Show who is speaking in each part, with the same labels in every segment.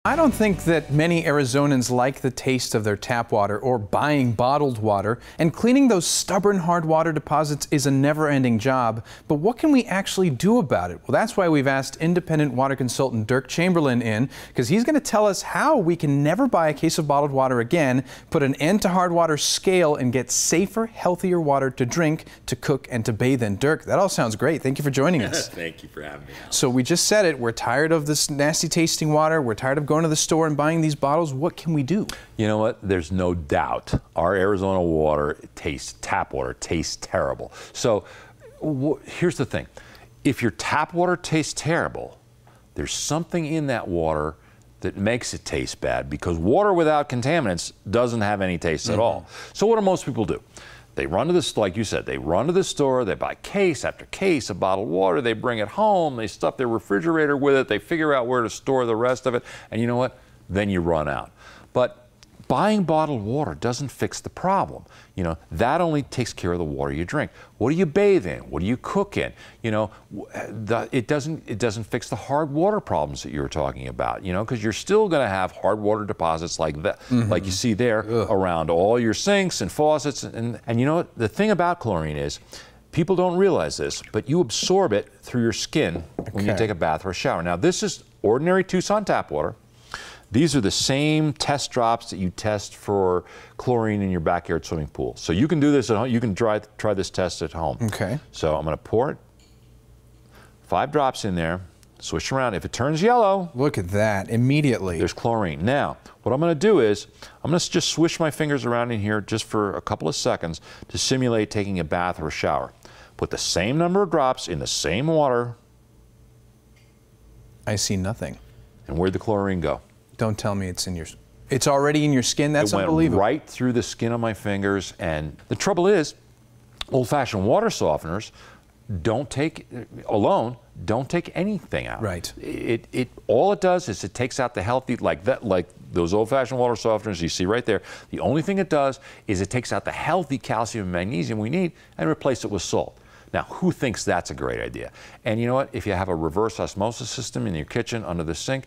Speaker 1: I don't think that many Arizonans like the taste of their tap water or buying bottled water, and cleaning those stubborn hard water deposits is a never-ending job. But what can we actually do about it? Well, that's why we've asked independent water consultant Derk Chamberlin in, because he's going to tell us how we can never buy a case of bottled water again, put an end to hard water scale, and get safer, healthier water to drink, to cook, and to bathe in. Derk, that all sounds great. Thank you for joining us.
Speaker 2: Thank you for having me, Alex.
Speaker 1: So we just said it. We're tired of this nasty tasting water. We're tired of going to the store and buying these bottles. What can we do?
Speaker 2: You know what? There's no doubt our Arizona water tap water tastes terrible. So here's the thing. If your tap water tastes terrible, there's something in that water that makes it taste bad, because water without contaminants doesn't have any taste at all. So what do most people do? They run to this, like you said, they run to the store, they buy case after case of bottled water, they bring it home, they stuff their refrigerator with it, they figure out where to store the rest of it, and you know what? Then you run out. But buying bottled water doesn't fix the problem. You know, that only takes care of the water you drink. What do you bathe in? What do you cook in? You know, it doesn't fix the hard water problems that you were talking about, you know, because you're still going to have hard water deposits like that, like you see there around all your sinks and faucets. And you know what? The thing about chlorine is, people don't realize this, but you absorb it through your skin when you take a bath or a shower. Now, this is ordinary Tucson tap water. These are the same test drops that you test for chlorine in your backyard swimming pool. So you can do this at home. You can try this test at home. Okay. So I'm going to pour it, 5 drops in there, swish around. If it turns yellow,
Speaker 1: look at that, immediately
Speaker 2: there's chlorine. Now, what I'm going to do is I'm going to just swish my fingers around in here just for a couple of seconds to simulate taking a bath or a shower. Put the same number of drops in the same water.
Speaker 1: I see nothing.
Speaker 2: And where'd the chlorine go?
Speaker 1: Don't tell me it's in your... It's already in your skin? That's unbelievable.
Speaker 2: It went right through the skin of my fingers. And the trouble is, old-fashioned water softeners don't take anything out.
Speaker 1: Right.
Speaker 2: All it does is it takes out the healthy, like those old-fashioned water softeners you see right there. The only thing it does is it takes out the healthy calcium and magnesium we need and replace it with salt. Now, who thinks that's a great idea? And you know what? If you have a reverse osmosis system in your kitchen under the sink,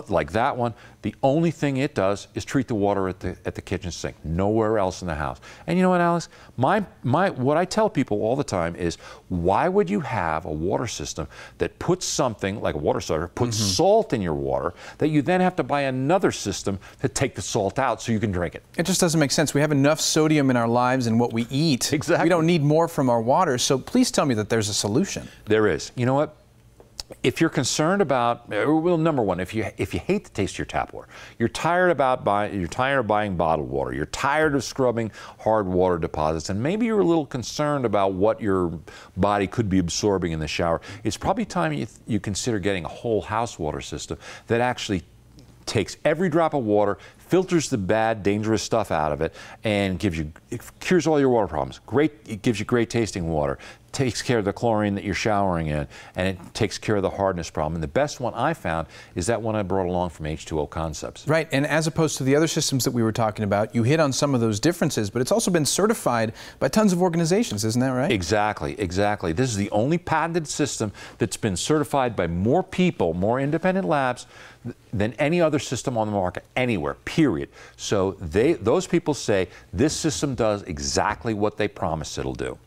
Speaker 2: like that one, the only thing it does is treat the water at the kitchen sink, nowhere else in the house. And you know what, Alex? What I tell people all the time is, why would you have a water system that puts something like a water softener, puts salt in your water, that you then have to buy another system to take the salt out so you can drink it?
Speaker 1: It just doesn't make sense. We have enough sodium in our lives and what we eat.
Speaker 2: Exactly.
Speaker 1: We don't need more from our water. So please tell me that there's a solution.
Speaker 2: There is. You know what? If you're concerned about, well, number one, if you hate the taste of your tap water, you're tired of buying bottled water, you're tired of scrubbing hard water deposits, and maybe you're a little concerned about what your body could be absorbing in the shower, it's probably time you consider getting a whole house water system that actually takes every drop of water, filters the bad, dangerous stuff out of it, and it cures all your water problems. It gives you great tasting water, takes care of the chlorine that you're showering in, and it takes care of the hardness problem. And the best one I found is that one I brought along from H2O Concepts.
Speaker 1: Right, and as opposed to the other systems that we were talking about, you hit on some of those differences, but it's also been certified by tons of organizations, isn't that right?
Speaker 2: Exactly, exactly. This is the only patented system that's been certified by more people, more independent labs, than any other system on the market anywhere, period. So those people say this system does exactly what they promise it'll do.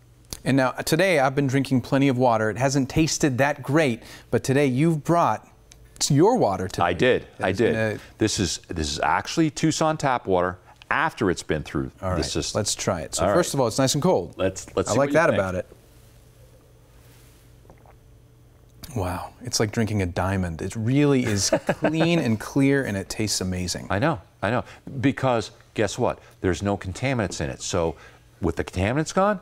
Speaker 1: And now, today, I've been drinking plenty of water. It hasn't tasted that great, but today you've brought your water today.
Speaker 2: I did. This is actually Tucson tap water after it's been through the system.
Speaker 1: Let's try it. So first of all, it's nice and cold.
Speaker 2: Let's
Speaker 1: I like that about it. Wow, it's like drinking a diamond. It really is clean and clear, and it tastes amazing.
Speaker 2: I know. Because guess what? There's no contaminants in it. So with the contaminants gone,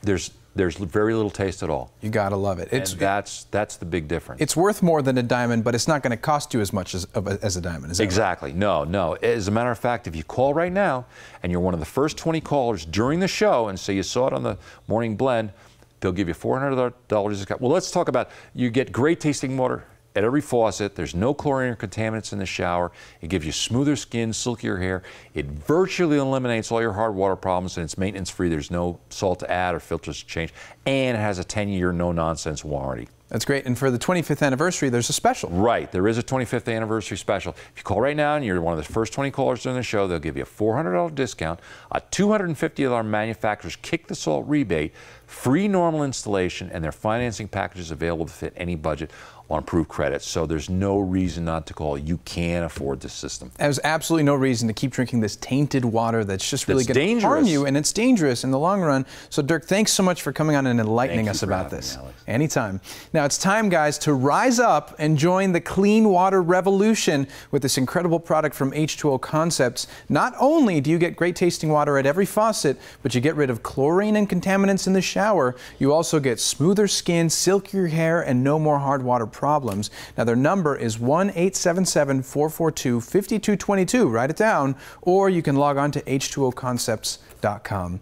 Speaker 2: there's very little taste at all.
Speaker 1: You gotta love it.
Speaker 2: And that's the big difference.
Speaker 1: It's worth more than a diamond, but it's not going to cost you as much as a diamond. Is that
Speaker 2: exactly? Right? No. As a matter of fact, if you call right now and you're one of the first 20 callers during the show and say you saw it on the Morning Blend, they'll give you $400 discount. Well, let's talk about, you get great tasting water at every faucet. There's no chlorine or contaminants in the shower. It gives you smoother skin, silkier hair. It virtually eliminates all your hard water problems, and it's maintenance free. There's no salt to add or filters to change. And it has a 10-year no-nonsense warranty.
Speaker 1: That's great. And for the 25th anniversary, there's a special.
Speaker 2: Right. There is a 25th anniversary special. If you call right now and you're one of the first 20 callers during the show, they'll give you a $400 discount, a $250 manufacturer's kick the salt rebate, free normal installation, and their financing packages available to fit any budget on approved credit. So there's no reason not to call. You can afford this system.
Speaker 1: There's absolutely no reason to keep drinking this tainted water that's just really going to harm you, and it's dangerous in the long run. So Derk, thanks so much for coming on and enlightening us about this. Anytime. Now it's time, guys, to rise up and join the clean water revolution with this incredible product from H2O Concepts. Not only do you get great tasting water at every faucet, but you get rid of chlorine and contaminants in the shower. You also get smoother skin, silkier hair, and no more hard water problems. Now their number is 1-877-442-5222. Write it down, or you can log on to h2oconcepts.com.